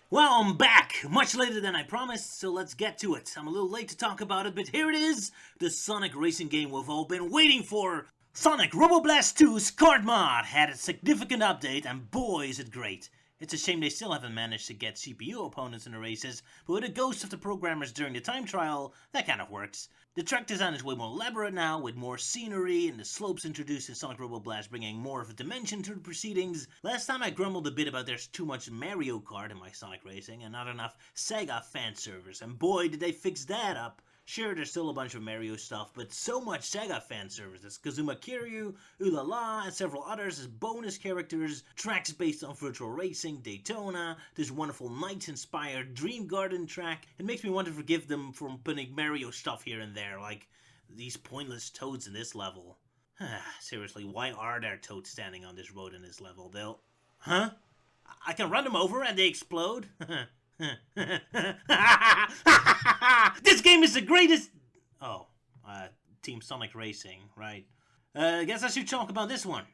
Well, I'm back! Much later than I promised, so let's get to it. I'm a little late to talk about it, but here it is! The Sonic racing game we've all been waiting for! Sonic Roboblast 2's Kart mod had a significant update, and boy is it great. It's a shame they still haven't managed to get CPU opponents in the races, but with the ghosts of the programmers during the time trial, that kind of works. The track design is way more elaborate now, with more scenery, and the slopes introduced in Sonic Roboblast bringing more of a dimension to the proceedings. Last time I grumbled a bit about there's too much Mario Kart in my Sonic racing, and not enough Sega fan service, and boy did they fix that up. Sure, there's still a bunch of Mario stuff, but so much Sega fan services. Kazuma Kiryu, Ulala, and several others as bonus characters, tracks based on virtual racing, Daytona, this wonderful Knights-inspired Dream Garden track. It makes me want to forgive them for putting Mario stuff here and there, like these pointless toads in this level. Seriously, why are there toads standing on this road in this level? They'll... Huh? I can run them over and they explode? This game is the greatest... Oh, Team Sonic Racing, right. I guess I should talk about this one.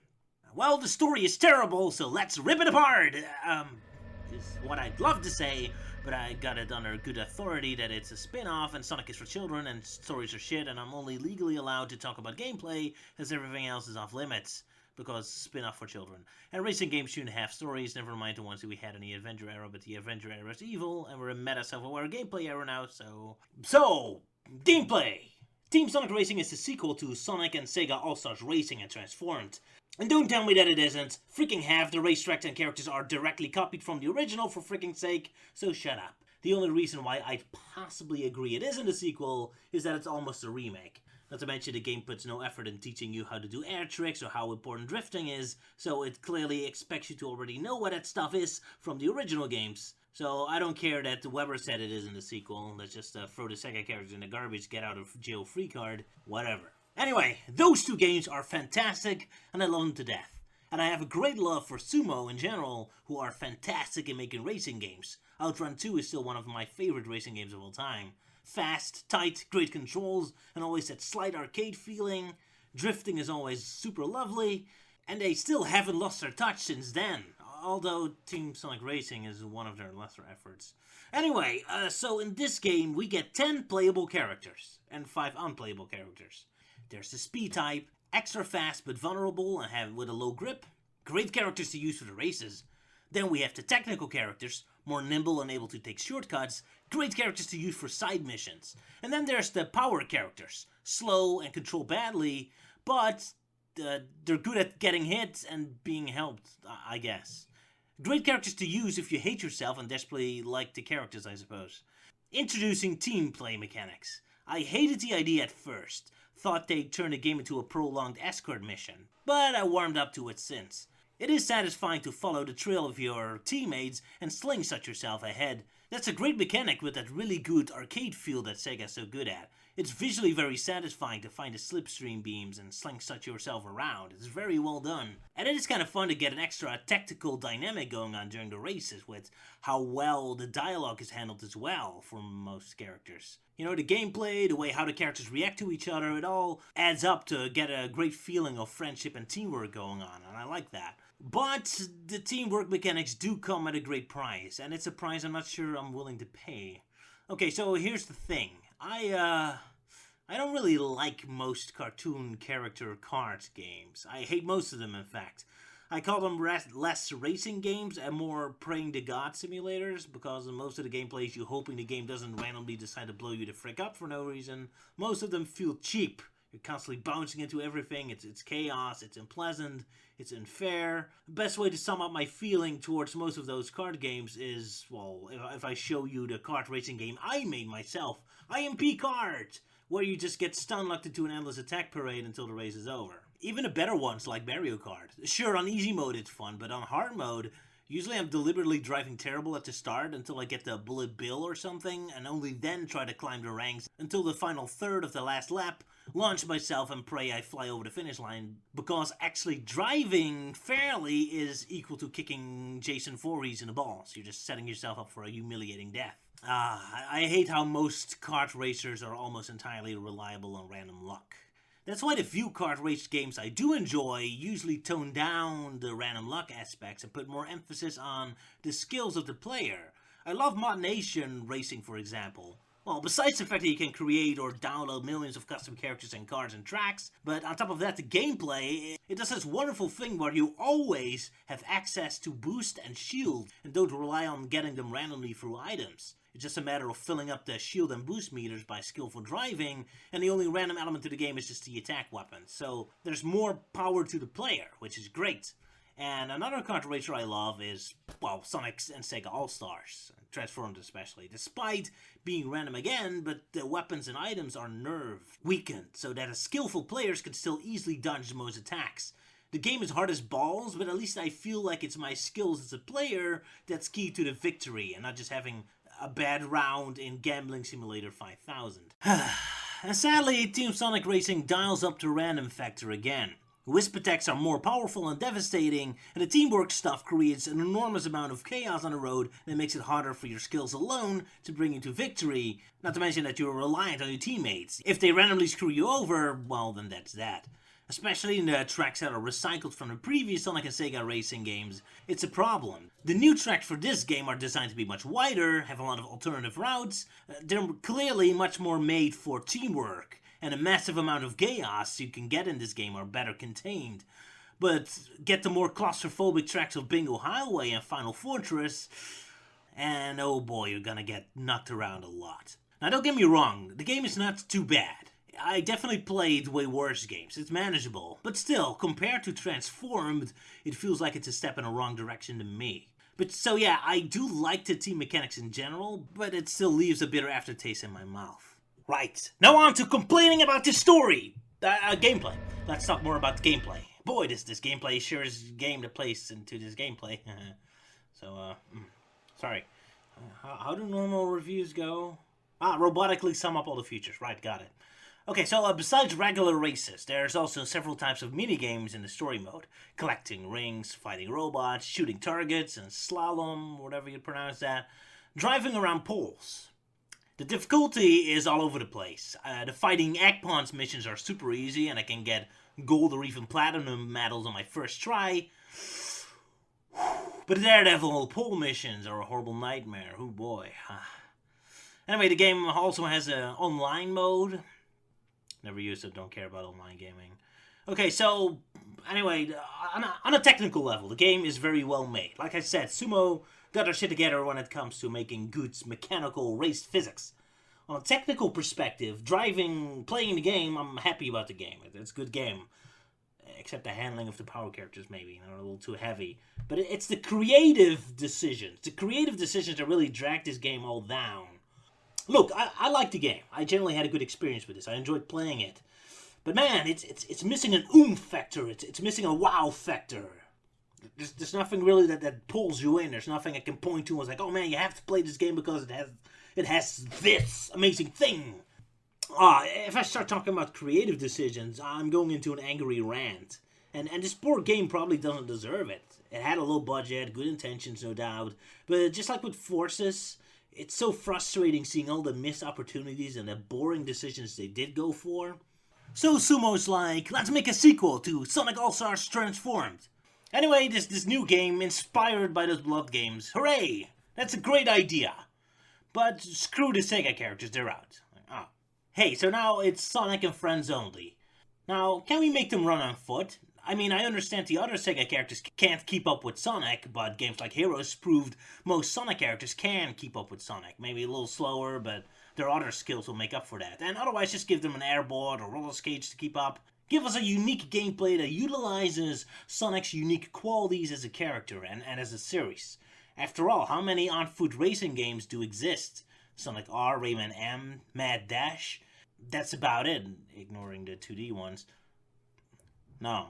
Well, the story is terrible, so let's rip it apart! Is what I'd love to say, but I got it under good authority that it's a spin-off and Sonic is for children and stories are shit and I'm only legally allowed to talk about gameplay as everything else is off limits. Because spin-off for children. And racing games shouldn't have stories, never mind the ones that we had in the Adventure era, but the Adventure era is evil, and we're a meta self-aware gameplay era now, So, gameplay! Team Sonic Racing is the sequel to Sonic and Sega All-Stars Racing and Transformed. And don't tell me that it isn't. Freaking half the racetracks and characters are directly copied from the original for freaking sake, so shut up. The only reason why I'd possibly agree it isn't a sequel is that it's almost a remake. Not to mention the game puts no effort in teaching you how to do air tricks or how important drifting is, so it clearly expects you to already know what that stuff is from the original games. So I don't care that whoever said it isn't a sequel, let's just throw the Sega characters in the garbage, get out of jail free card, whatever. Anyway, those two games are fantastic, and I love them to death. And I have a great love for Sumo in general, who are fantastic in making racing games. Outrun 2 is still one of my favorite racing games of all time. Fast, tight, great controls, and always that slight arcade feeling. Drifting is always super lovely, and they still haven't lost their touch since then. Although Team Sonic Racing is one of their lesser efforts. Anyway, so in this game we get 10 playable characters, and 5 unplayable characters. There's the speed type, extra fast but vulnerable and with a low grip. Great characters to use for the races. Then we have the technical characters, more nimble and able to take shortcuts, great characters to use for side missions. And then there's the power characters, slow and control badly, but they're good at getting hit and being helped, I guess. Great characters to use if you hate yourself and desperately like the characters, I suppose. Introducing team play mechanics. I hated the idea at first, thought they'd turn the game into a prolonged escort mission, but I warmed up to it since. It is satisfying to follow the trail of your teammates and slingshot yourself ahead. That's a great mechanic with that really good arcade feel that Sega's so good at. It's visually very satisfying to find the slipstream beams and slingshot yourself around. It's very well done. And it is kind of fun to get an extra tactical dynamic going on during the races with how well the dialogue is handled as well for most characters. You know, the gameplay, the way how the characters react to each other, it all adds up to get a great feeling of friendship and teamwork going on, and I like that. But the teamwork mechanics do come at a great price, and it's a price I'm not sure I'm willing to pay. Okay, so here's the thing. I don't really like most cartoon character kart games. I hate most of them, in fact. I call them less racing games and more praying to God simulators, because in most of the gameplays you're hoping the game doesn't randomly decide to blow you the frick up for no reason. Most of them feel cheap. You're constantly bouncing into everything, it's chaos, it's unpleasant, it's unfair. The best way to sum up my feeling towards most of those kart games is, well, if I show you the kart racing game I made myself, IMP Kart, where you just get stun-locked into an endless attack parade until the race is over. Even the better ones like Mario Kart. Sure, on easy mode it's fun, but on hard mode, usually I'm deliberately driving terrible at the start until I get the bullet bill or something, and only then try to climb the ranks until the final third of the last lap, launch myself and pray I fly over the finish line, because actually driving fairly is equal to kicking Jason Voorhees in the balls. You're just setting yourself up for a humiliating death. I hate how most kart racers are almost entirely reliable on random luck. That's why the few kart race games I do enjoy usually tone down the random luck aspects and put more emphasis on the skills of the player. I love Mod Nation Racing, for example. Well, besides the fact that you can create or download millions of custom characters and cars and tracks, but on top of that, the gameplay, it does this wonderful thing where you always have access to boost and shield, and don't rely on getting them randomly through items. It's just a matter of filling up the shield and boost meters by skillful driving, and the only random element to the game is just the attack weapon. So there's more power to the player, which is great. And another kart racer I love is, well, Sonic and Sega All-Stars, Transformed especially, despite being random again, but the weapons and items are nerfed, weakened, so that skillful players can still easily dodge most attacks. The game is hard as balls, but at least I feel like it's my skills as a player that's key to the victory, and not just having a bad round in Gambling Simulator 5000. And sadly, Team Sonic Racing dials up the random factor again. Wisp attacks are more powerful and devastating, and the teamwork stuff creates an enormous amount of chaos on the road that makes it harder for your skills alone to bring you to victory, not to mention that you're reliant on your teammates. If they randomly screw you over, well, then that's that. Especially in the tracks that are recycled from the previous Sonic and Sega Racing games, it's a problem. The new tracks for this game are designed to be much wider, have a lot of alternative routes, they're clearly much more made for teamwork, and a massive amount of chaos you can get in this game are better contained. But get the more claustrophobic tracks of Bingo Highway and Final Fortress, and oh boy, you're gonna get knocked around a lot. Now don't get me wrong, the game is not too bad. I definitely played way worse games, it's manageable, but still, compared to Transformed, it feels like it's a step in the wrong direction to me. But so yeah, I do like the team mechanics in general, but it still leaves a bitter aftertaste in my mouth. Right, now on to complaining about the story! Gameplay. Let's talk more about the gameplay. Boy, this gameplay sure is a game that plays into this gameplay. Sorry. How do normal reviews go? Robotically sum up all the features. Right, got it. Okay, so besides regular races, there's also several types of minigames in the story mode. Collecting rings, fighting robots, shooting targets, and slalom, whatever you pronounce that. Driving around poles. The difficulty is all over the place. The fighting egg pawns missions are super easy, and I can get gold or even platinum medals on my first try. But the Daredevil pole missions are a horrible nightmare. Oh boy. Anyway, the game also has an online mode. Never used it, don't care about online gaming. Okay, so, anyway, on a technical level, the game is very well made. Like I said, Sumo got their shit together when it comes to making good mechanical race physics. On a technical perspective, playing the game, I'm happy about the game. It's a good game. Except the handling of the power characters, maybe. They're a little too heavy. But it's the creative decisions. The creative decisions that really drag this game all down. Look, I like the game. I generally had a good experience with this. I enjoyed playing it. But man, it's missing an oomph factor. It's missing a wow factor. There's nothing really that pulls you in. There's nothing I can point to and was like, oh man, you have to play this game because it has this amazing thing. If I start talking about creative decisions, I'm going into an angry rant. And this poor game probably doesn't deserve it. It had a low budget, good intentions, no doubt. But just like with Forces, it's so frustrating seeing all the missed opportunities and the boring decisions they did go for. So Sumo's like, let's make a sequel to Sonic All-Stars Transformed. Anyway, this new game, inspired by those beloved games, hooray! That's a great idea. But screw the Sega characters, they're out. Hey, so now it's Sonic and friends only. Now, can we make them run on foot? I mean, I understand the other Sega characters can't keep up with Sonic, but games like Heroes proved most Sonic characters can keep up with Sonic. Maybe a little slower, but their other skills will make up for that. And otherwise, just give them an airboard or roller skates to keep up. Give us a unique gameplay that utilizes Sonic's unique qualities as a character and as a series. After all, how many on-foot racing games do exist? Sonic R, Rayman M, Mad Dash? That's about it, ignoring the 2D ones. No.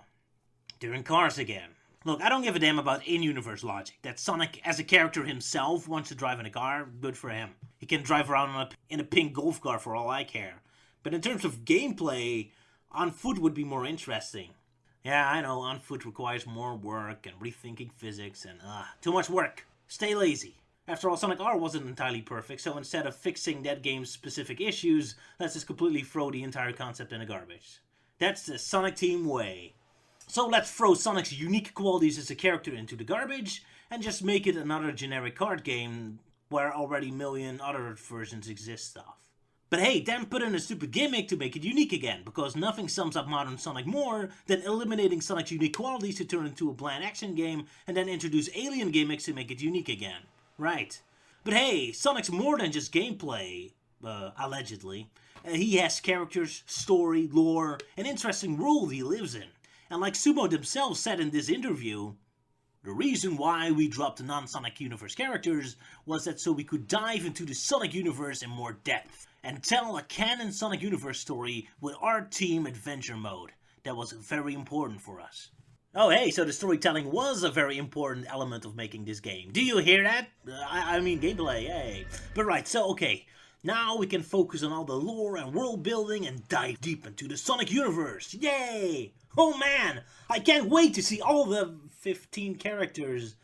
They're in cars again. Look, I don't give a damn about in-universe logic. That Sonic, as a character himself, wants to drive in a car, good for him. He can drive around in a pink golf car for all I care. But in terms of gameplay, on foot would be more interesting. Yeah, I know, on foot requires more work and rethinking physics and, too much work. Stay lazy. After all, Sonic R wasn't entirely perfect, so instead of fixing that game's specific issues, let's just completely throw the entire concept in the garbage. That's the Sonic Team way. So let's throw Sonic's unique qualities as a character into the garbage, and just make it another generic kart game where already a million other versions exist of. But hey, then put in a stupid gimmick to make it unique again, because nothing sums up modern Sonic more than eliminating Sonic's unique qualities to turn it into a bland action game, and then introduce alien gimmicks to make it unique again. Right. But hey, Sonic's more than just gameplay, allegedly. He has characters, story, lore, an interesting world he lives in. And like Sumo themselves said in this interview, the reason why we dropped the non-Sonic Universe characters was that so we could dive into the Sonic Universe in more depth and tell a canon Sonic Universe story with our team adventure mode. That was very important for us. Oh hey, so the storytelling was a very important element of making this game. Do you hear that? I mean gameplay, yay. But right, so okay. Now we can focus on all the lore and world building and dive deep into the Sonic Universe. Yay! Oh man, I can't wait to see all the 15 characters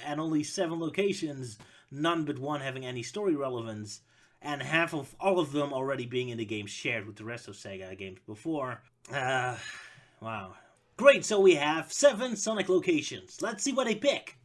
and only 7 locations, none but one having any story relevance, and half of all of them already being in the game shared with the rest of Sega games before. Wow. Great, so we have 7 Sonic locations. Let's see what they pick.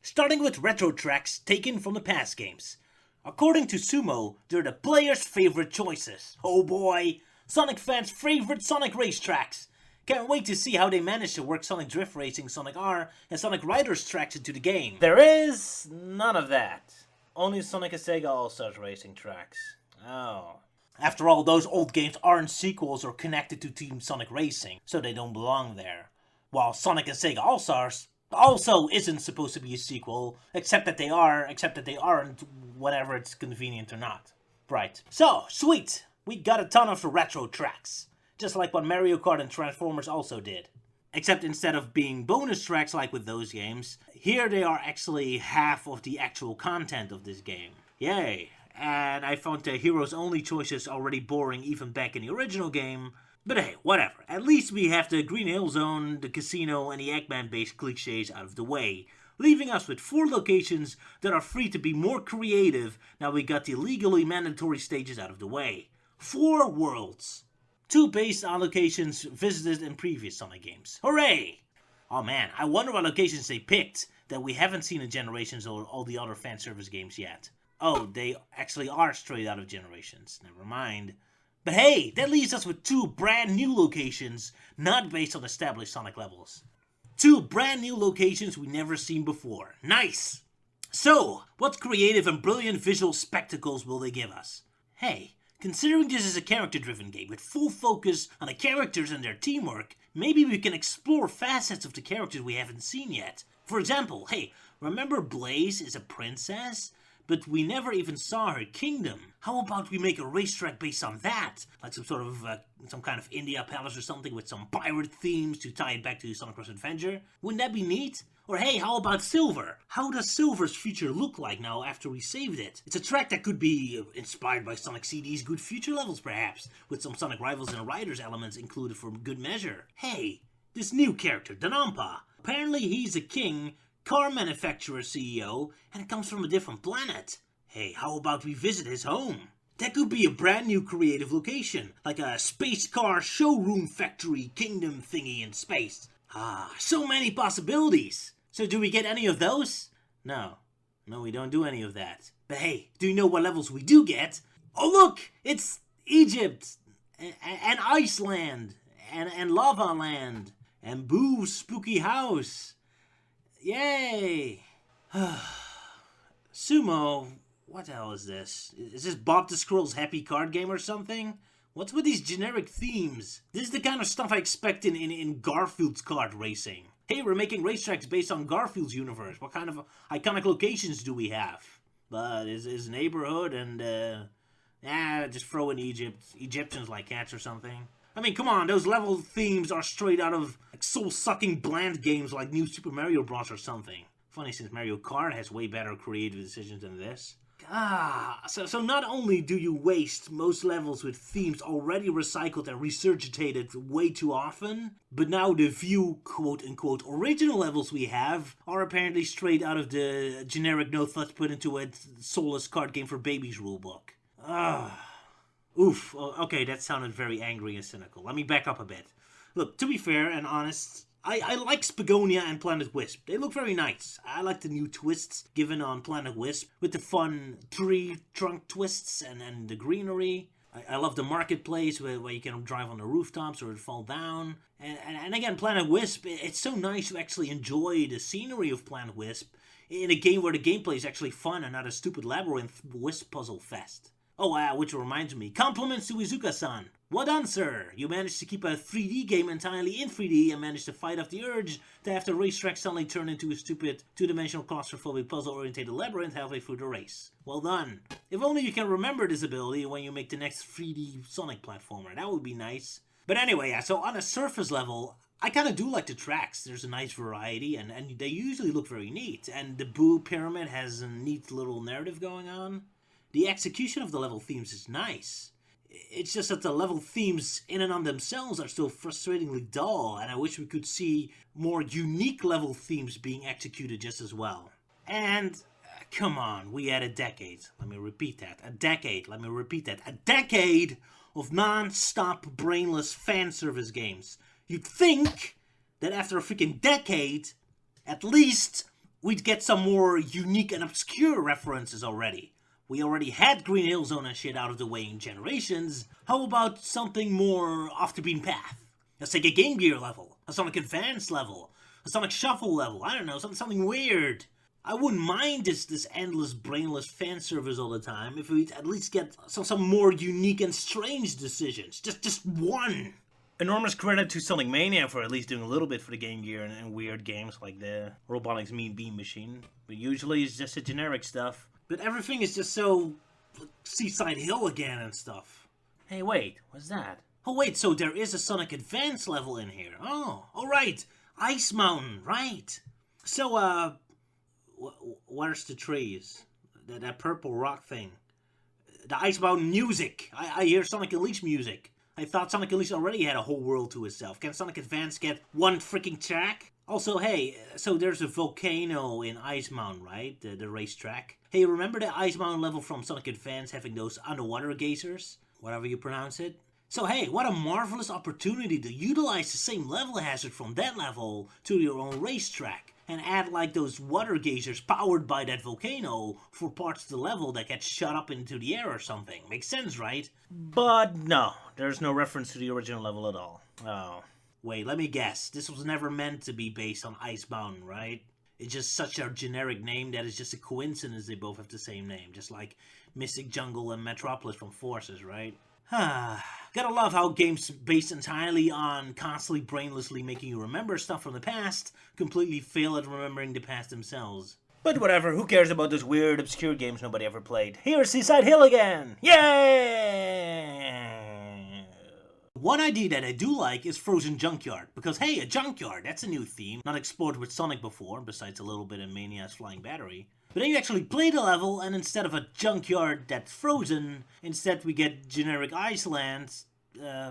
Starting with retro tracks taken from the past games. According to Sumo, they're the player's favorite choices. Oh boy, Sonic fans' favorite Sonic racetracks. Can't wait to see how they manage to work Sonic Drift Racing, Sonic R, and Sonic Riders tracks into the game. There is none of that. Only Sonic and Sega All-Stars Racing tracks. Oh. After all, those old games aren't sequels or connected to Team Sonic Racing, so they don't belong there. While Sonic and Sega All-Stars also isn't supposed to be a sequel, except that they aren't, whenever it's convenient or not. Right. So, sweet! We got a ton of the retro tracks. Just like what Mario Kart and Transformers also did. Except instead of being bonus tracks like with those games, here they are actually half of the actual content of this game. Yay! And I found the Heroes Only choices already boring even back in the original game. But hey, whatever. At least we have the Green Hill Zone, the casino, and the Eggman-based cliches out of the way, leaving us with 4 locations that are free to be more creative now we got the legally mandatory stages out of the way. 4 worlds. 2 based on locations visited in previous Sonic games. Hooray! Oh man, I wonder what locations they picked that we haven't seen in Generations or all the other fan service games yet. Oh, they actually are straight out of Generations. Never mind. But hey, that leaves us with 2 brand new locations, not based on established Sonic levels. 2 brand new locations we never seen before. Nice! So, what creative and brilliant visual spectacles will they give us? Hey, considering this is a character-driven game with full focus on the characters and their teamwork, maybe we can explore facets of the characters we haven't seen yet. For example, hey, remember Blaze is a princess? But we never even saw her kingdom. How about we make a racetrack based on that? Like some sort of, some kind of India Palace or something with some pirate themes to tie it back to Sonic Cross Adventure? Wouldn't that be neat? Or hey, how about Silver? How does Silver's future look like now after we saved it? It's a track that could be inspired by Sonic CD's good future levels perhaps, with some Sonic Rivals and Riders elements included for good measure. Hey, this new character, Danampa. Apparently he's a king, car manufacturer CEO, and comes from a different planet. Hey, how about we visit his home? That could be a brand new creative location, like a space car showroom factory kingdom thingy in space. Ah, so many possibilities. So do we get any of those? No, we don't do any of that. But hey, do you know what levels we do get? Oh look, it's Egypt, and Iceland, and Lava Land, and Boo's spooky house. Yay! Sumo, what the hell is this? Is this Bob the Squirrel's Happy Card Game or something? What's with these generic themes? This is the kind of stuff I expect in Garfield's kart racing. Hey, we're making racetracks based on Garfield's universe. What kind of iconic locations do we have? But is neighborhood and, just throw in Egypt. Egyptians like cats or something. I mean, come on, those level themes are straight out of soul-sucking bland games like New Super Mario Bros. Or something. Funny, since Mario Kart has way better creative decisions than this. So not only do you waste most levels with themes already recycled and regurgitated way too often, but now the few quote-unquote original levels we have are apparently straight out of the generic no thought put into a soulless card game for babies rulebook. Oof, okay, that sounded very angry and cynical. Let me back up a bit. Look, to be fair and honest, I like Spagonia and Planet Wisp. They look very nice. I like the new twists given on Planet Wisp with the fun tree trunk twists and the greenery. I love the marketplace where you can drive on the rooftops or fall down. And again, Planet Wisp, it's so nice to actually enjoy the scenery of Planet Wisp in a game where the gameplay is actually fun and not a stupid labyrinth wisp puzzle fest. Oh, which reminds me, compliments to Izuka-san. Well done, sir. You managed to keep a 3D game entirely in 3D and managed to fight off the urge to have the racetrack suddenly turn into a stupid two-dimensional claustrophobic puzzle-oriented labyrinth halfway through the race. Well done. If only you can remember this ability when you make the next 3D Sonic platformer. That would be nice. But anyway, so on a surface level, I kind of do like the tracks. There's a nice variety, and they usually look very neat. And the Boo Pyramid has a neat little narrative going on. The execution of the level themes is nice. It's just that the level themes in and on themselves are still frustratingly dull, and I wish we could see more unique level themes being executed just as well. And, come on, we had a decade. Let me repeat that. A decade. Let me repeat that. A decade of non-stop brainless fan service games. You'd think that after a freaking decade, at least we'd get some more unique and obscure references already. We already had Green Hill Zone and shit out of the way in Generations. How about something more off the beaten path? A Sega Game Gear level, a Sonic Advance level, a Sonic Shuffle level, I don't know, something weird. I wouldn't mind this endless, brainless fan service all the time if we'd at least get some more unique and strange decisions. Just one. Enormous credit to Sonic Mania for at least doing a little bit for the Game Gear and weird games like the Robotics Mean Bean Machine. But usually it's just the generic stuff. But everything is just so Seaside Hill again and stuff. Hey, wait, what's that? Oh, wait, so there is a Sonic Advance level in here. Oh, alright. Ice Mountain, right. So, where's the trees? That purple rock thing. The Ice Mountain music. I hear Sonic Unleashed music. I thought Sonic Unleashed already had a whole world to itself. Can Sonic Advance get one freaking track? Also, hey, so there's a volcano in Ice Mountain, right? The racetrack. Hey, remember the Ice Mountain level from Sonic Advance having those underwater geysers? Whatever you pronounce it. So hey, what a marvelous opportunity to utilize the same level hazard from that level to your own racetrack. And add like those water geysers powered by that volcano for parts of the level that get shot up into the air or something. Makes sense, right? But no, there's no reference to the original level at all. Oh. Wait, let me guess. This was never meant to be based on Ice Mountain, right? It's just such a generic name that it's just a coincidence they both have the same name. Just like Mystic Jungle and Metropolis from Forces, right? Gotta love how games based entirely on constantly brainlessly making you remember stuff from the past completely fail at remembering the past themselves. But whatever, who cares about those weird, obscure games nobody ever played? Here's Seaside Hill again! Yay! One idea that I do like is Frozen Junkyard, because hey, a junkyard, that's a new theme, not explored with Sonic before, besides a little bit in Mania's Flying Battery. But then you actually play the level, and instead of a junkyard that's frozen, instead we get generic Iceland. Where's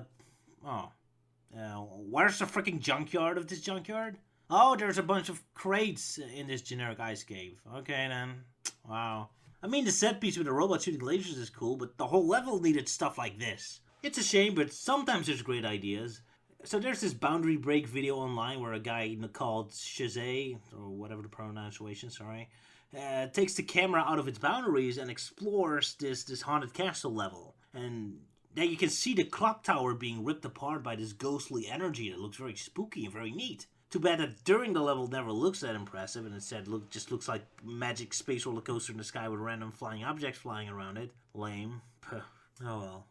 the freaking junkyard of this junkyard? Oh, there's a bunch of crates in this generic ice cave. Okay then. Wow. I mean, the set piece with the robot shooting lasers is cool, but the whole level needed stuff like this. It's a shame, but sometimes there's great ideas. So there's this boundary break video online where a guy called Shazay, or whatever the pronunciation, sorry, takes the camera out of its boundaries and explores this haunted castle level. And then you can see the clock tower being ripped apart by this ghostly energy that looks very spooky and very neat. Too bad that during the level never looks that impressive and instead just looks like magic space roller coaster in the sky with random flying objects flying around it. Lame. Puh. Oh well.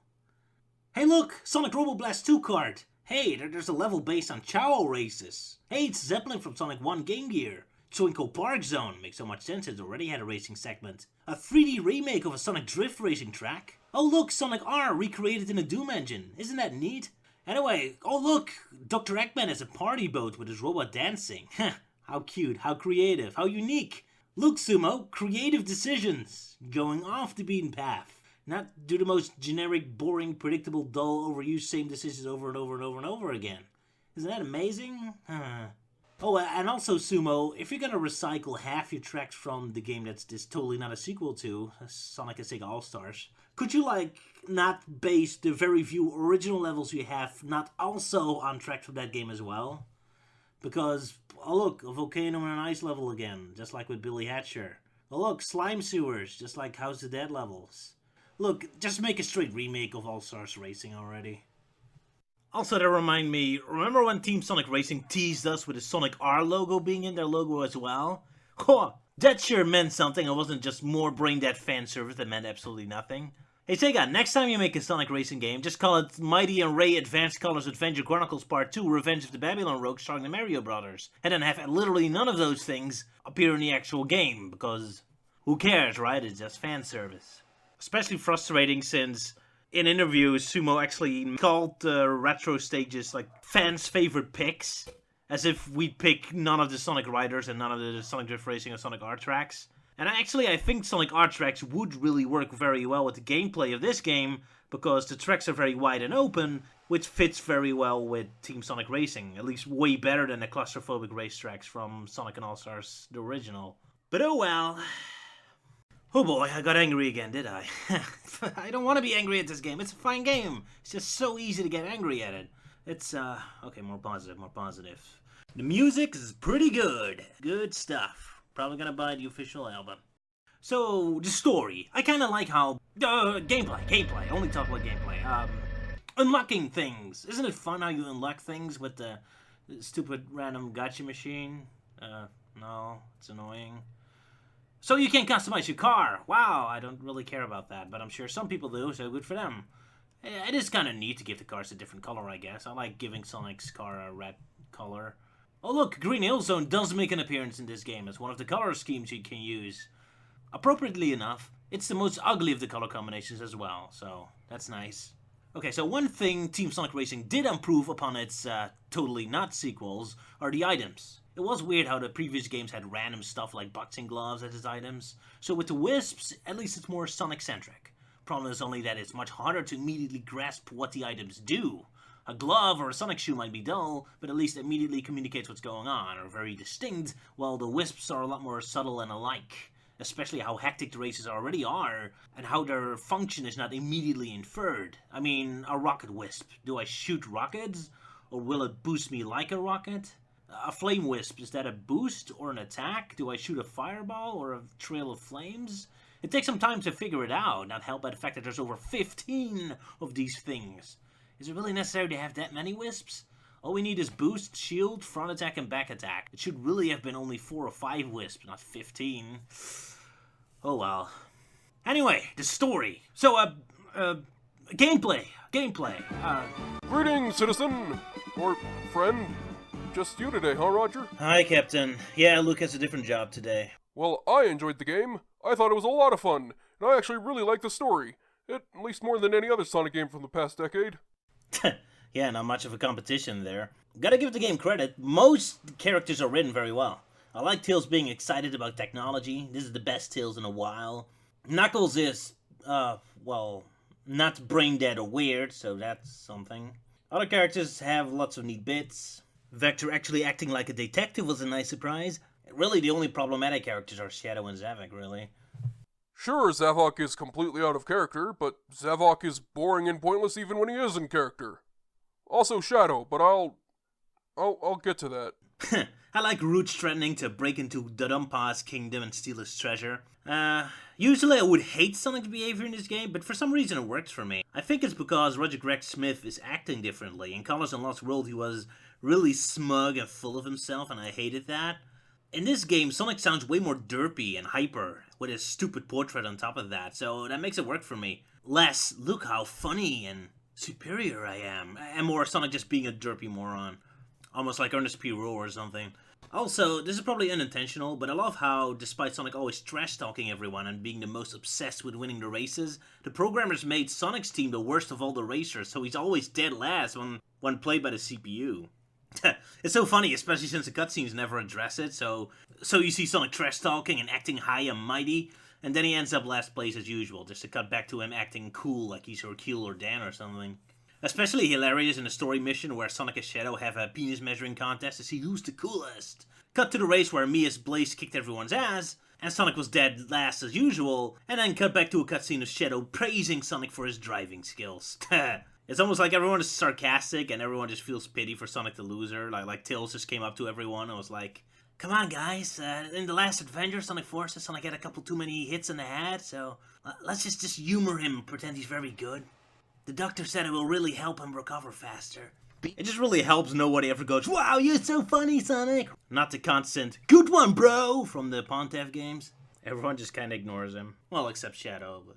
Hey look! Sonic Robo Blast 2 Kart! Hey, there's a level based on Chow races. Hey, it's Zeppelin from Sonic 1 Game Gear. Twinkle Park Zone makes so much sense it already had a racing segment. A 3D remake of a Sonic Drift racing track. Oh look, Sonic R recreated in a Doom engine. Isn't that neat? Anyway, oh look! Dr. Eggman has a party boat with his robot dancing. How cute, how creative, how unique. Look, Sumo, creative decisions. Going off the beaten path. Not do the most generic, boring, predictable, dull, overused same decisions over and over and over and over again. Isn't that amazing? Oh, and also, Sumo, if you're gonna recycle half your tracks from the game that's totally not a sequel to, Sonic and Sega All-Stars, could you, not base the very few original levels you have not also on tracks from that game as well? Because, oh look, a volcano and an ice level again, just like with Billy Hatcher. Oh look, slime sewers, just like House of Dead levels. Look, just make a straight remake of All Stars Racing already. Also, that remind me, remember when Team Sonic Racing teased us with the Sonic R logo being in their logo as well? Huh, that sure meant something. It wasn't just more brain-dead fan service that meant absolutely nothing. Hey Sega, next time you make a Sonic Racing game, just call it Mighty and Ray Advanced Colors Adventure Chronicles Part 2 Revenge of the Babylon Rogue starring the Mario Brothers. And then have literally none of those things appear in the actual game, because who cares, right? It's just fan service. Especially frustrating since in interviews, Sumo actually called the retro stages like fans' favorite picks, as if we'd pick none of the Sonic Riders and none of the Sonic Drift Racing or Sonic R tracks. And I think Sonic R tracks would really work very well with the gameplay of this game, because the tracks are very wide and open, which fits very well with Team Sonic Racing, at least way better than the claustrophobic racetracks from Sonic and All-Stars, the original. But oh well. Oh boy, I got angry again, did I? I don't want to be angry at this game. It's a fine game. It's just so easy to get angry at it. It's, okay, more positive. The music is pretty good. Good stuff. Probably gonna buy the official album. So, the story. I kinda like how, gameplay. Only talk about gameplay. Unlocking things. Isn't it fun how you unlock things with the stupid random gacha machine? No, it's annoying. So you can customize your car. Wow, I don't really care about that, but I'm sure some people do, so good for them. It is kind of neat to give the cars a different color, I guess. I like giving Sonic's car a red color. Oh look, Green Hill Zone does make an appearance in this game as one of the color schemes you can use. Appropriately enough, it's the most ugly of the color combinations as well, so that's nice. Okay, so one thing Team Sonic Racing did improve upon its totally not sequels are the items. It was weird how the previous games had random stuff like boxing gloves as its items. So with the Wisps, at least it's more Sonic-centric. Problem is only that it's much harder to immediately grasp what the items do. A glove or a Sonic shoe might be dull, but at least it immediately communicates what's going on, or very distinct, while the Wisps are a lot more subtle and alike. Especially how hectic the races already are, and how their function is not immediately inferred. I mean, a rocket wisp. Do I shoot rockets? Or will it boost me like a rocket? A flame wisp, is that a boost or an attack? Do I shoot a fireball or a trail of flames? It takes some time to figure it out, not helped by the fact that there's over 15 of these things. Is it really necessary to have that many wisps? All we need is boost, shield, front attack, and back attack. It should really have been only 4 or 5 wisps, not 15. Oh well. Anyway, the story. So, gameplay. Greetings, citizen! Or friend. Just you today, huh, Roger? Hi, Captain. Yeah, Luke has a different job today. Well, I enjoyed the game. I thought it was a lot of fun, and I actually really liked the story. At least more than any other Sonic game from the past decade. Yeah, not much of a competition there. Gotta give the game credit. Most characters are written very well. I like Tails being excited about technology. This is the best Tails in a while. Knuckles is, well, not brain dead or weird, so that's something. Other characters have lots of neat bits. Vector actually acting like a detective was a nice surprise. Really, the only problematic characters are Shadow and Zavok, really. Sure, Zavok is completely out of character, but Zavok is boring and pointless even when he is in character. Also Shadow, but I'll get to that. I like Rouge threatening to break into Dadumpa's kingdom and steal his treasure. Usually I would hate Sonic's behavior in this game, but for some reason it works for me. I think it's because Roger Gregg Smith is acting differently. In Colors and Lost World he was really smug and full of himself, and I hated that. In this game, Sonic sounds way more derpy and hyper, with his stupid portrait on top of that, so that makes it work for me. Less, look how funny and superior I am, and more Sonic just being a derpy moron. Almost like Ernest P. Rowe or something. Also, this is probably unintentional, but I love how, despite Sonic always trash-talking everyone and being the most obsessed with winning the races, the programmers made Sonic's team the worst of all the racers, so he's always dead last when played by the CPU. It's so funny, especially since the cutscenes never address it, so you see Sonic trash-talking and acting high and mighty, and then he ends up last place as usual, just to cut back to him acting cool like he's Hercule or Dan or something. Especially hilarious in the story mission where Sonic and Shadow have a penis measuring contest to see who's the coolest. Cut to the race where Mia's Blaze kicked everyone's ass, and Sonic was dead last as usual, and then cut back to a cutscene of Shadow praising Sonic for his driving skills. It's almost like everyone is sarcastic and everyone just feels pity for Sonic the loser. Like Tails just came up to everyone and was like, "Come on, guys. In the last adventure, Sonic Forces, Sonic had a couple too many hits in the head, so let's just humor him and pretend he's very good. The doctor said it will really help him recover faster." It just really helps nobody ever goes, "Wow, you're so funny, Sonic!" Not the constant, "Good one, bro!" from the Pontiff games. Everyone just kind of ignores him. Well, except Shadow, but...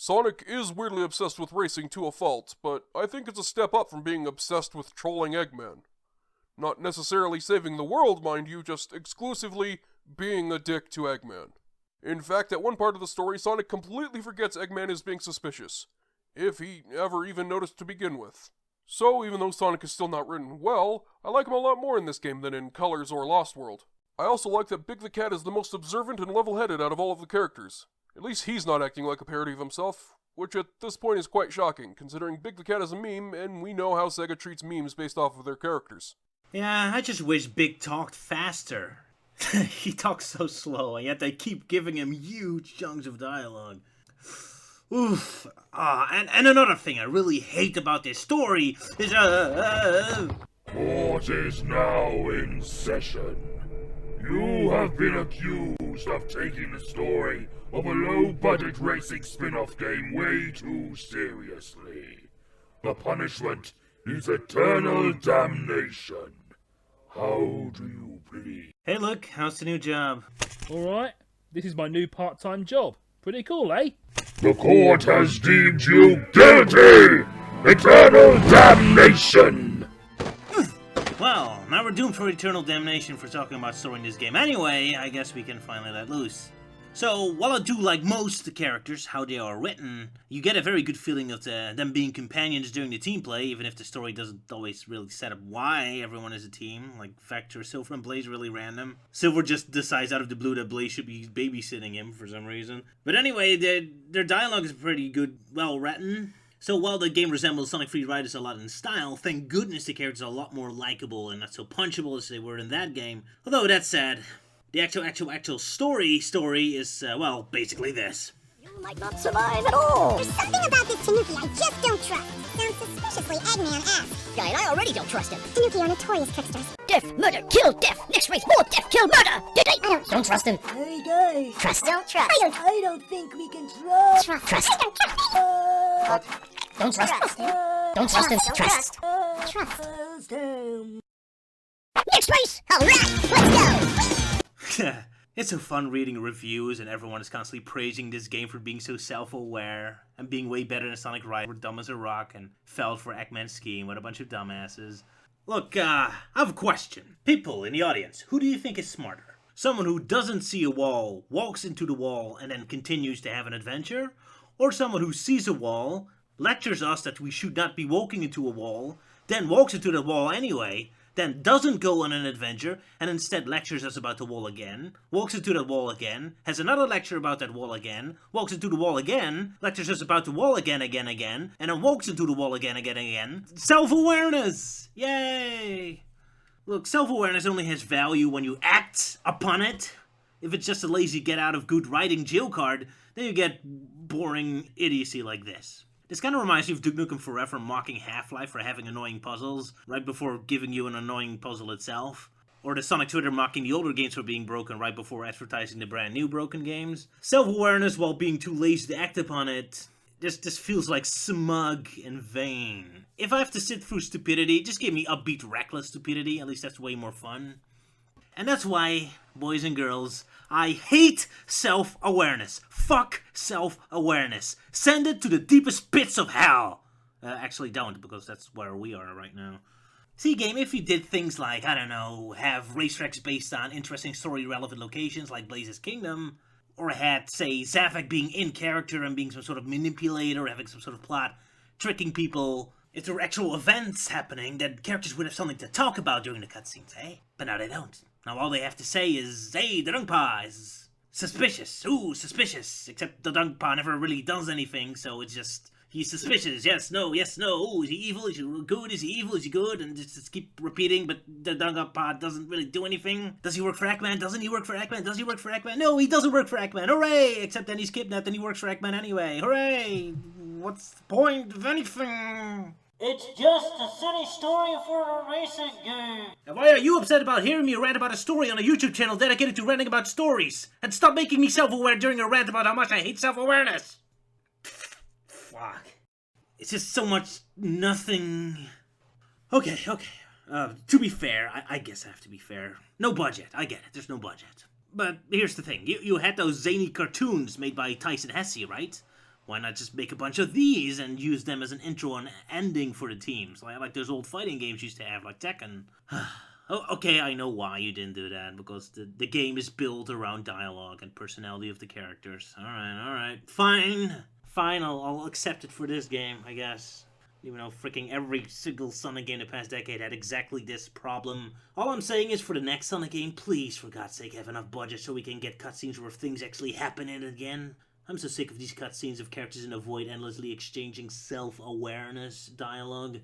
Sonic is weirdly obsessed with racing to a fault, but I think it's a step up from being obsessed with trolling Eggman. Not necessarily saving the world, mind you, just exclusively being a dick to Eggman. In fact, at one part of the story, Sonic completely forgets Eggman is being suspicious, if he ever even noticed to begin with. So, even though Sonic is still not written well, I like him a lot more in this game than in Colors or Lost World. I also like that Big the Cat is the most observant and level-headed out of all of the characters. At least he's not acting like a parody of himself, which at this point is quite shocking, considering Big the Cat is a meme, and we know how Sega treats memes based off of their characters. Yeah, I just wish Big talked faster. He talks so slow, and yet they keep giving him huge chunks of dialogue. Oof. And another thing I really hate about this story is, Court is now in session. You have been accused of taking the story of a low-budget racing spin-off game way too seriously. The punishment is eternal damnation. How do you plead? Hey look, how's the new job? Alright, this is my new part-time job. Pretty cool, eh? The court has deemed you guilty! Eternal damnation! Well, now we're doomed for eternal damnation for talking about story in this game anyway. I guess we can finally let loose. So, while I do like most of the characters, how they are written, you get a very good feeling of them being companions during the team play, even if the story doesn't always really set up why everyone is a team. Like, Vector, Silver, and Blaze are really random. Silver just decides out of the blue that Blaze should be babysitting him for some reason. But anyway, their dialogue is pretty good, well written. So while the game resembles Sonic Free Riders a lot in style, thank goodness the characters are a lot more likable and not so punchable as they were in that game. Although that's sad. The actual story is, well, basically this. You might not survive at all. There's something about this Tanuki I just don't trust. Sounds suspiciously Eggman-esque. Yeah, and I already don't trust him. Tanuki are notorious tricksters. Death, murder, kill, death. Next race, more death, kill, murder. I don't trust him. Hey guys, trust. Don't trust. I don't think we can trust. Trust. Don't trust. Don't trust him. Trust. Trust. Next race. All right, let's go. It's so fun reading reviews and everyone is constantly praising this game for being so self-aware and being way better than Sonic Riders, were dumb as a rock and fell for Eggman's scheme with a bunch of dumbasses. Look, I have a question. People in the audience, who do you think is smarter? Someone who doesn't see a wall, walks into the wall, and then continues to have an adventure? Or someone who sees a wall, lectures us that we should not be walking into a wall, then walks into the wall anyway, then doesn't go on an adventure, and instead lectures us about the wall again, walks into that wall again, has another lecture about that wall again, walks into the wall again, lectures us about the wall again, and then walks into the wall again. Self-awareness! Yay! Look, self-awareness only has value when you act upon it. If it's just a lazy get-out-of-good-writing jail card, then you get boring idiocy like this. This kind of reminds me of Duke Nukem Forever mocking Half-Life for having annoying puzzles, right before giving you an annoying puzzle itself. Or the Sonic Twitter mocking the older games for being broken right before advertising the brand new broken games. Self-awareness while being too lazy to act upon it, this feels like smug and vain. If I have to sit through stupidity, just give me upbeat, reckless stupidity, at least that's way more fun. And that's why, boys and girls, I hate self-awareness. Fuck self-awareness. Send it to the deepest pits of hell. Actually don't, because that's where we are right now. See, game, if you did things like, I don't know, have racetracks based on interesting story-relevant locations like Blaze's Kingdom, or had, say, Zavak being in character and being some sort of manipulator, having some sort of plot, tricking people, if there were actual events happening, then characters would have something to talk about during the cutscenes, eh? But now they don't. Now all they have to say is, hey, the Dungpa is suspicious. Ooh, suspicious. Except the Dungpa never really does anything, so it's just, he's suspicious. Yes, no, ooh, is he evil? Is he good? Is he evil? Is he good? And just keep repeating, but the Dungpa doesn't really do anything. Does he work for Eggman? Doesn't he work for Eggman? Does he work for Eggman? No, he doesn't work for Eggman. Hooray! Except then he's kidnapped and he works for Eggman anyway. Hooray! What's the point of anything? It's just a silly story for a racing game. And why are you upset about hearing me rant about a story on a YouTube channel dedicated to ranting about stories? And stop making me self-aware during a rant about how much I hate self-awareness. Fuck. It's just so much nothing. Okay. To be fair, I guess I have to be fair. No budget, I get it, there's no budget. But here's the thing, you had those zany cartoons made by Tyson Hesse, right? Why not just make a bunch of these and use them as an intro and ending for the teams? Like those old fighting games used to have, like Tekken. Okay, I know why you didn't do that, because the game is built around dialogue and personality of the characters. Alright. Fine, I'll accept it for this game, I guess. Even though freaking every single Sonic game the past decade had exactly this problem. All I'm saying is for the next Sonic game, please, for God's sake, have enough budget so we can get cutscenes where things actually happen in it again. I'm so sick of these cutscenes of characters in the void endlessly exchanging self-awareness dialogue.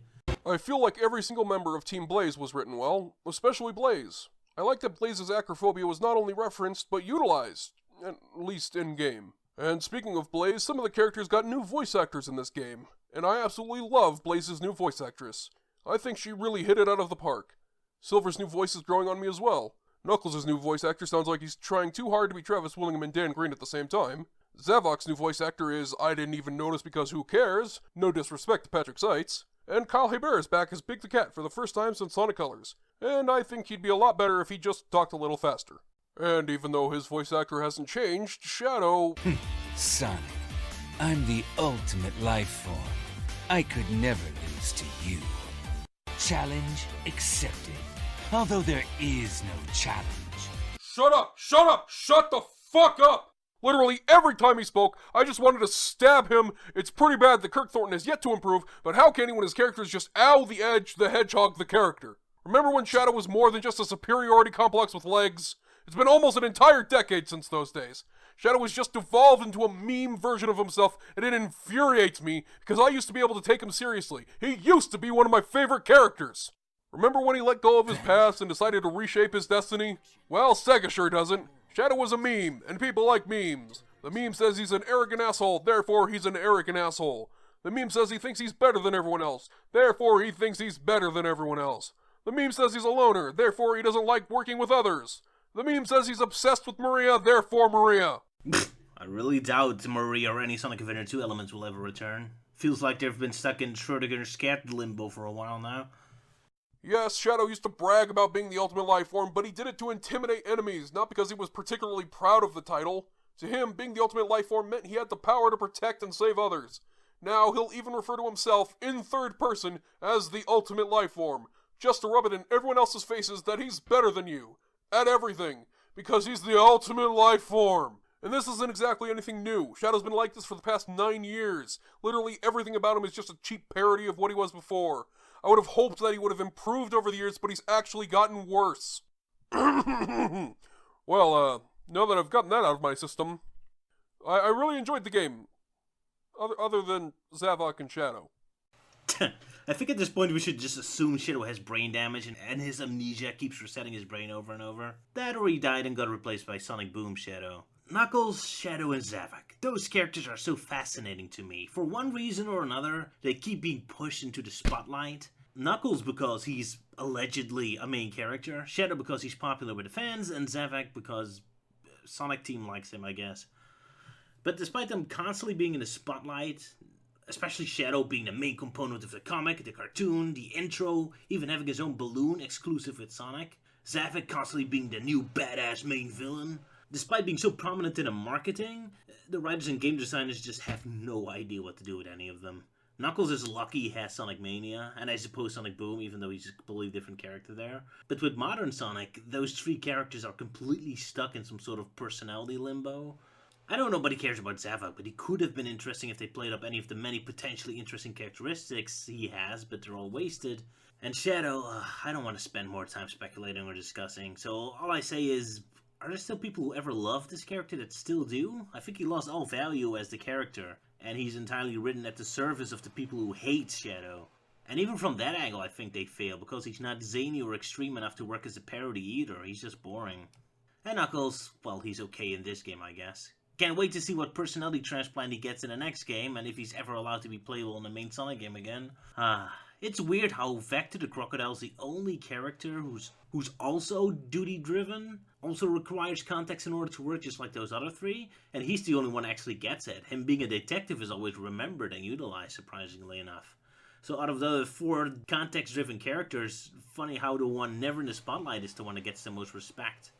I feel like every single member of Team Blaze was written well, especially Blaze. I like that Blaze's acrophobia was not only referenced, but utilized, at least in-game. And speaking of Blaze, some of the characters got new voice actors in this game, and I absolutely love Blaze's new voice actress. I think she really hit it out of the park. Silver's new voice is growing on me as well. Knuckles' new voice actor sounds like he's trying too hard to be Travis Willingham and Dan Green at the same time. Zavok's new voice actor is I didn't even notice because who cares? No disrespect to Patrick Seitz. And Kyle Hebert is back as Big the Cat for the first time since Sonic Colors. And I think he'd be a lot better if he just talked a little faster. And even though his voice actor hasn't changed, Shadow... Sonic, I'm the ultimate life form. I could never lose to you. Challenge accepted. Although there is no challenge. Shut up! Shut the fuck up! Literally every time he spoke, I just wanted to stab him. It's pretty bad that Kirk Thornton has yet to improve, but how can he when his character is just Al the Edge, the Hedgehog, the character? Remember when Shadow was more than just a superiority complex with legs? It's been almost an entire decade since those days. Shadow has just evolved into a meme version of himself, and it infuriates me, because I used to be able to take him seriously. He used to be one of my favorite characters. Remember when he let go of his past and decided to reshape his destiny? Well, Sega sure doesn't. Shadow is a meme, and people like memes. The meme says he's an arrogant asshole, therefore he's an arrogant asshole. The meme says he thinks he's better than everyone else, therefore he thinks he's better than everyone else. The meme says he's a loner, therefore he doesn't like working with others. The meme says he's obsessed with Maria, therefore Maria. I really doubt Maria or any Sonic Adventure 2 elements will ever return. Feels like they've been stuck in Schrödinger's cat limbo for a while now. Yes, Shadow used to brag about being the ultimate life form, but he did it to intimidate enemies, not because he was particularly proud of the title. To him, being the ultimate life form meant he had the power to protect and save others. Now, he'll even refer to himself, in third person, as the ultimate life form, just to rub it in everyone else's faces that he's better than you, at everything, because he's the ultimate life form. And this isn't exactly anything new. Shadow's been like this for the past 9 years. Literally everything about him is just a cheap parody of what he was before. I would have hoped that he would have improved over the years, but he's actually gotten worse. Well, now that I've gotten that out of my system, I really enjoyed the game. Other than Zavok and Shadow. I think at this point we should just assume Shadow has brain damage and his amnesia keeps resetting his brain over and over. That or he died and got replaced by Sonic Boom Shadow. Knuckles, Shadow, and Zavok. Those characters are so fascinating to me. For one reason or another, they keep being pushed into the spotlight. Knuckles because he's allegedly a main character, Shadow because he's popular with the fans, and Zavok because Sonic Team likes him, I guess. But despite them constantly being in the spotlight, especially Shadow being the main component of the comic, the cartoon, the intro, even having his own balloon exclusive with Sonic, Zavok constantly being the new badass main villain, despite being so prominent in the marketing, the writers and game designers just have no idea what to do with any of them. Knuckles is lucky he has Sonic Mania, and I suppose Sonic Boom, even though he's a completely different character there. But with modern Sonic, those three characters are completely stuck in some sort of personality limbo. I know nobody cares about Zavok, but he could have been interesting if they played up any of the many potentially interesting characteristics he has, but they're all wasted. And Shadow, I don't want to spend more time speculating or discussing, so all I say is, are there still people who ever loved this character that still do? I think he lost all value as the character, and he's entirely written at the service of the people who hate Shadow. And even from that angle, I think they fail, because he's not zany or extreme enough to work as a parody either. He's just boring. And Knuckles, well, he's okay in this game, I guess. Can't wait to see what personality transplant he gets in the next game, and if he's ever allowed to be playable in the main Sonic game again. It's weird how Vector the Crocodile's the only character who's also duty-driven, also requires context in order to work just like those other three, and he's the only one that actually gets it. Him being a detective is always remembered and utilized, surprisingly enough. So out of the 4 context-driven characters, funny how the one never in the spotlight is the one that gets the most respect.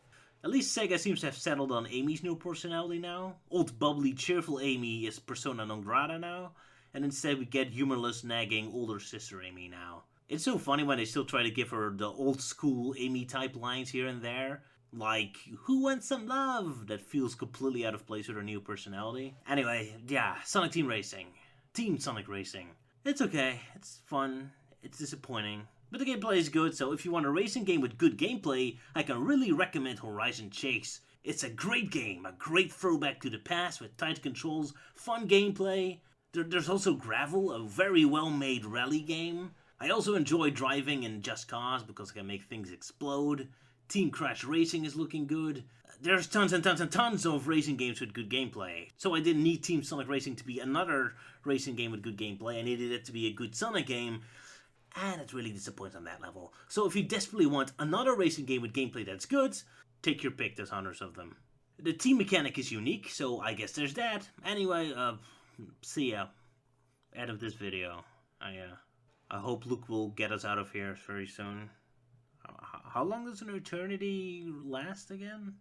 At least Sega seems to have settled on Amy's new personality now. Old bubbly, cheerful Amy is persona non grata now, and instead we get humorless, nagging, older sister Amy now. It's so funny when they still try to give her the old school Amy type lines here and there. Like, who wants some love? That feels completely out of place with her new personality. Anyway, yeah, Sonic Team Racing. Team Sonic Racing. It's okay, it's fun, it's disappointing. But the gameplay is good, so if you want a racing game with good gameplay, I can really recommend Horizon Chase. It's a great game, a great throwback to the past with tight controls, fun gameplay. There's also Gravel, a very well-made rally game. I also enjoy driving in Just Cause because I can make things explode. Team Crash Racing is looking good. There's tons and tons and tons of racing games with good gameplay. So I didn't need Team Sonic Racing to be another racing game with good gameplay. I needed it to be a good Sonic game. And it really disappoints on that level. So if you desperately want another racing game with gameplay that's good, take your pick, there's hundreds of them. The team mechanic is unique, so I guess there's that. Anyway, see ya. End of this video. I hope Luke will get us out of here very soon. How long does an eternity last again?